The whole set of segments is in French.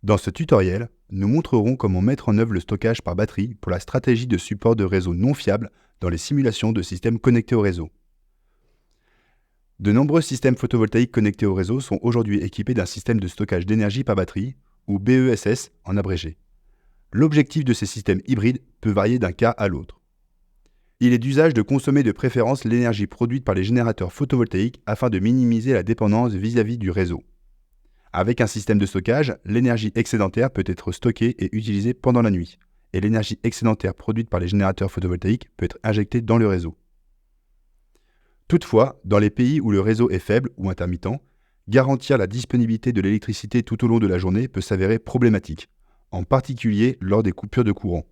Dans ce tutoriel, nous montrerons comment mettre en œuvre le stockage par batterie pour la stratégie de support de réseau non fiable dans les simulations de systèmes connectés au réseau. De nombreux systèmes photovoltaïques connectés au réseau sont aujourd'hui équipés d'un système de stockage d'énergie par batterie, ou BESS en abrégé. L'objectif de ces systèmes hybrides peut varier d'un cas à l'autre. Il est d'usage de consommer de préférence l'énergie produite par les générateurs photovoltaïques afin de minimiser la dépendance vis-à-vis du réseau. Avec un système de stockage, l'énergie excédentaire peut être stockée et utilisée pendant la nuit, et l'énergie excédentaire produite par les générateurs photovoltaïques peut être injectée dans le réseau. Toutefois, dans les pays où le réseau est faible ou intermittent, garantir la disponibilité de l'électricité tout au long de la journée peut s'avérer problématique, en particulier lors des coupures de courant.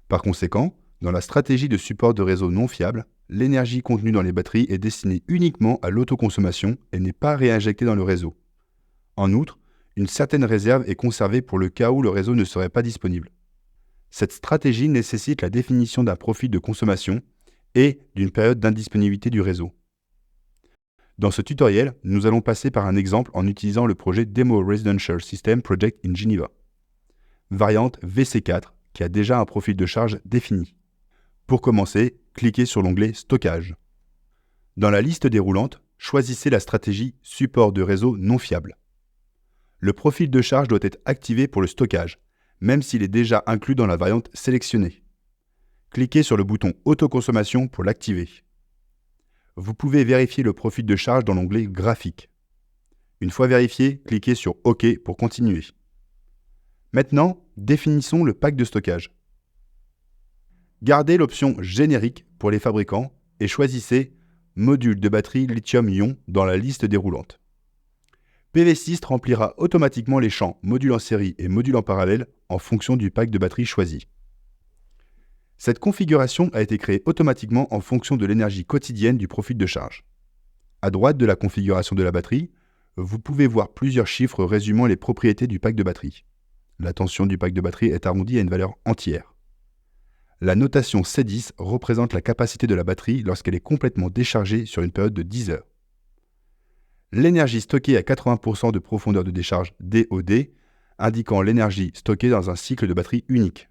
Par conséquent, dans la stratégie de support de réseau non fiable, l'énergie contenue dans les batteries est destinée uniquement à l'autoconsommation et n'est pas réinjectée dans le réseau. En outre, une certaine réserve est conservée pour le cas où le réseau ne serait pas disponible. Cette stratégie nécessite la définition d'un profil de consommation et d'une période d'indisponibilité du réseau. Dans ce tutoriel, nous allons passer par un exemple en utilisant le projet Demo Residential System Project in Geneva, variante VC4 qui a déjà un profil de charge défini. Pour commencer, cliquez sur l'onglet Stockage. Dans la liste déroulante, choisissez la stratégie Support de réseau non fiable. Le profil de charge doit être activé pour le stockage, même s'il est déjà inclus dans la variante sélectionnée. Cliquez sur le bouton Autoconsommation pour l'activer. Vous pouvez vérifier le profil de charge dans l'onglet Graphique. Une fois vérifié, cliquez sur OK pour continuer. Maintenant, définissons le pack de stockage. Gardez l'option Générique pour les fabricants et choisissez Module de batterie lithium-ion dans la liste déroulante. PV-Syst remplira automatiquement les champs module en série et module en parallèle en fonction du pack de batterie choisi. Cette configuration a été créée automatiquement en fonction de l'énergie quotidienne du profil de charge. À droite de la configuration de la batterie, vous pouvez voir plusieurs chiffres résumant les propriétés du pack de batterie. La tension du pack de batterie est arrondie à une valeur entière. La notation C10 représente la capacité de la batterie lorsqu'elle est complètement déchargée sur une période de 10 heures. L'énergie stockée à 80% de profondeur de décharge DOD, indiquant l'énergie stockée dans un cycle de batterie unique.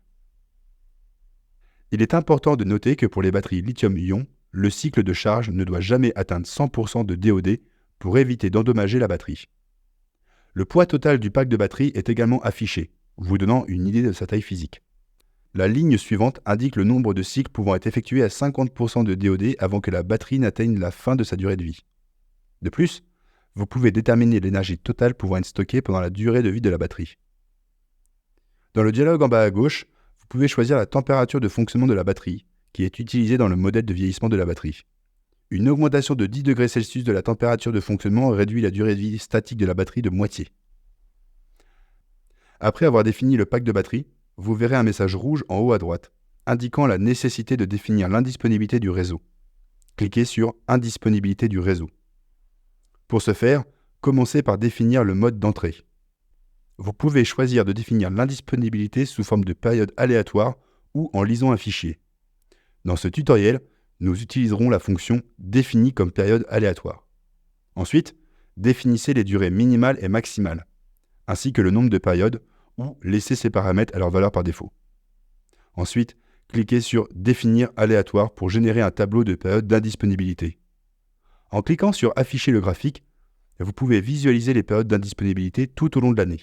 Il est important de noter que pour les batteries lithium-ion, le cycle de charge ne doit jamais atteindre 100% de DOD pour éviter d'endommager la batterie. Le poids total du pack de batterie est également affiché, vous donnant une idée de sa taille physique. La ligne suivante indique le nombre de cycles pouvant être effectués à 50% de DOD avant que la batterie n'atteigne la fin de sa durée de vie. De plus, vous pouvez déterminer l'énergie totale pouvant être stockée pendant la durée de vie de la batterie. Dans le dialogue en bas à gauche, vous pouvez choisir la température de fonctionnement de la batterie, qui est utilisée dans le modèle de vieillissement de la batterie. Une augmentation de 10 degrés Celsius de la température de fonctionnement réduit la durée de vie statique de la batterie de moitié. Après avoir défini le pack de batterie, vous verrez un message rouge en haut à droite, indiquant la nécessité de définir l'indisponibilité du réseau. Cliquez sur « Indisponibilité du réseau ». Pour ce faire, commencez par définir le mode d'entrée. Vous pouvez choisir de définir l'indisponibilité sous forme de période aléatoire ou en lisant un fichier. Dans ce tutoriel, nous utiliserons la fonction « Définie comme période aléatoire ». Ensuite, définissez les durées minimales et maximales, ainsi que le nombre de périodes, ou laissez ces paramètres à leur valeur par défaut. Ensuite, cliquez sur « Définir aléatoire » pour générer un tableau de période d'indisponibilité. En cliquant sur « Afficher le graphique », vous pouvez visualiser les périodes d'indisponibilité tout au long de l'année.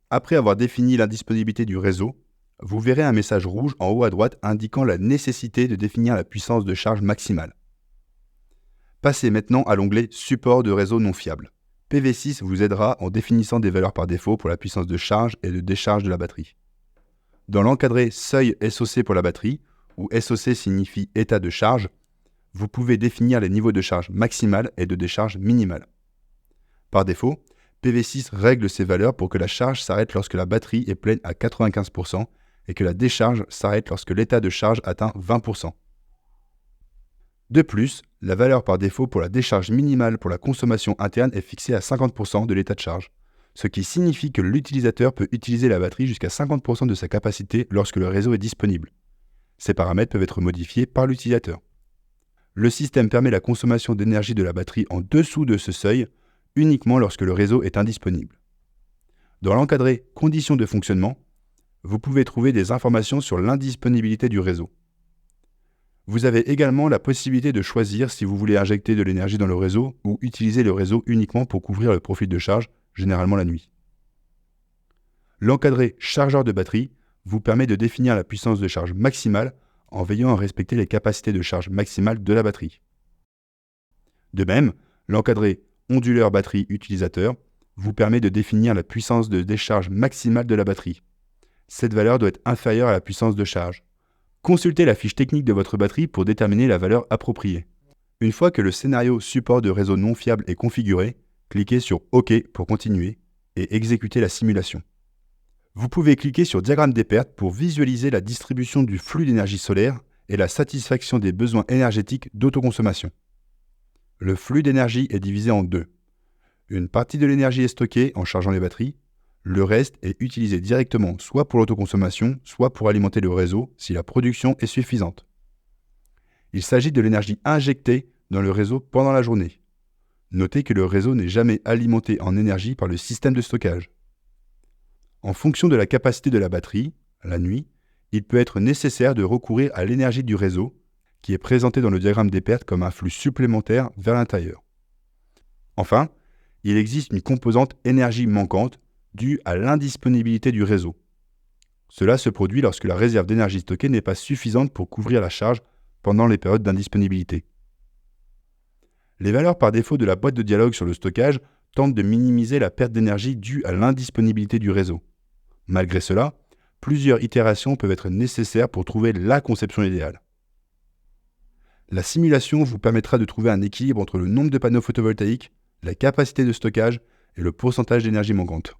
Après avoir défini l'indisponibilité du réseau, vous verrez un message rouge en haut à droite indiquant la nécessité de définir la puissance de charge maximale. Passez maintenant à l'onglet « Support de réseau non fiable ». PV-Syst vous aidera en définissant des valeurs par défaut pour la puissance de charge et de décharge de la batterie. Dans l'encadré Seuil SOC pour la batterie, où SOC signifie état de charge, vous pouvez définir les niveaux de charge maximale et de décharge minimale. Par défaut, PV-Syst règle ces valeurs pour que la charge s'arrête lorsque la batterie est pleine à 95% et que la décharge s'arrête lorsque l'état de charge atteint 20%. De plus, la valeur par défaut pour la décharge minimale pour la consommation interne est fixée à 50% de l'état de charge, ce qui signifie que l'utilisateur peut utiliser la batterie jusqu'à 50% de sa capacité lorsque le réseau est disponible. Ces paramètres peuvent être modifiés par l'utilisateur. Le système permet la consommation d'énergie de la batterie en dessous de ce seuil, uniquement lorsque le réseau est indisponible. Dans l'encadré « Conditions de fonctionnement », vous pouvez trouver des informations sur l'indisponibilité du réseau. Vous avez également la possibilité de choisir si vous voulez injecter de l'énergie dans le réseau ou utiliser le réseau uniquement pour couvrir le profil de charge, généralement la nuit. L'encadré « Chargeur de batterie » vous permet de définir la puissance de charge maximale en veillant à respecter les capacités de charge maximale de la batterie. De même, l'encadré « Onduleur batterie utilisateur » vous permet de définir la puissance de décharge maximale de la batterie. Cette valeur doit être inférieure à la puissance de charge. Consultez la fiche technique de votre batterie pour déterminer la valeur appropriée. Une fois que le scénario support de réseau non fiable est configuré, cliquez sur OK pour continuer et exécuter la simulation. Vous pouvez cliquer sur Diagramme des pertes pour visualiser la distribution du flux d'énergie solaire et la satisfaction des besoins énergétiques d'autoconsommation. Le flux d'énergie est divisé en deux. Une partie de l'énergie est stockée en chargeant les batteries. Le reste est utilisé directement soit pour l'autoconsommation, soit pour alimenter le réseau si la production est suffisante. Il s'agit de l'énergie injectée dans le réseau pendant la journée. Notez que le réseau n'est jamais alimenté en énergie par le système de stockage. En fonction de la capacité de la batterie, la nuit, il peut être nécessaire de recourir à l'énergie du réseau, qui est présentée dans le diagramme des pertes comme un flux supplémentaire vers l'intérieur. Enfin, il existe une composante énergie manquante due à l'indisponibilité du réseau. Cela se produit lorsque la réserve d'énergie stockée n'est pas suffisante pour couvrir la charge pendant les périodes d'indisponibilité. Les valeurs par défaut de la boîte de dialogue sur le stockage tentent de minimiser la perte d'énergie due à l'indisponibilité du réseau. Malgré cela, plusieurs itérations peuvent être nécessaires pour trouver la conception idéale. La simulation vous permettra de trouver un équilibre entre le nombre de panneaux photovoltaïques, la capacité de stockage et le pourcentage d'énergie manquante.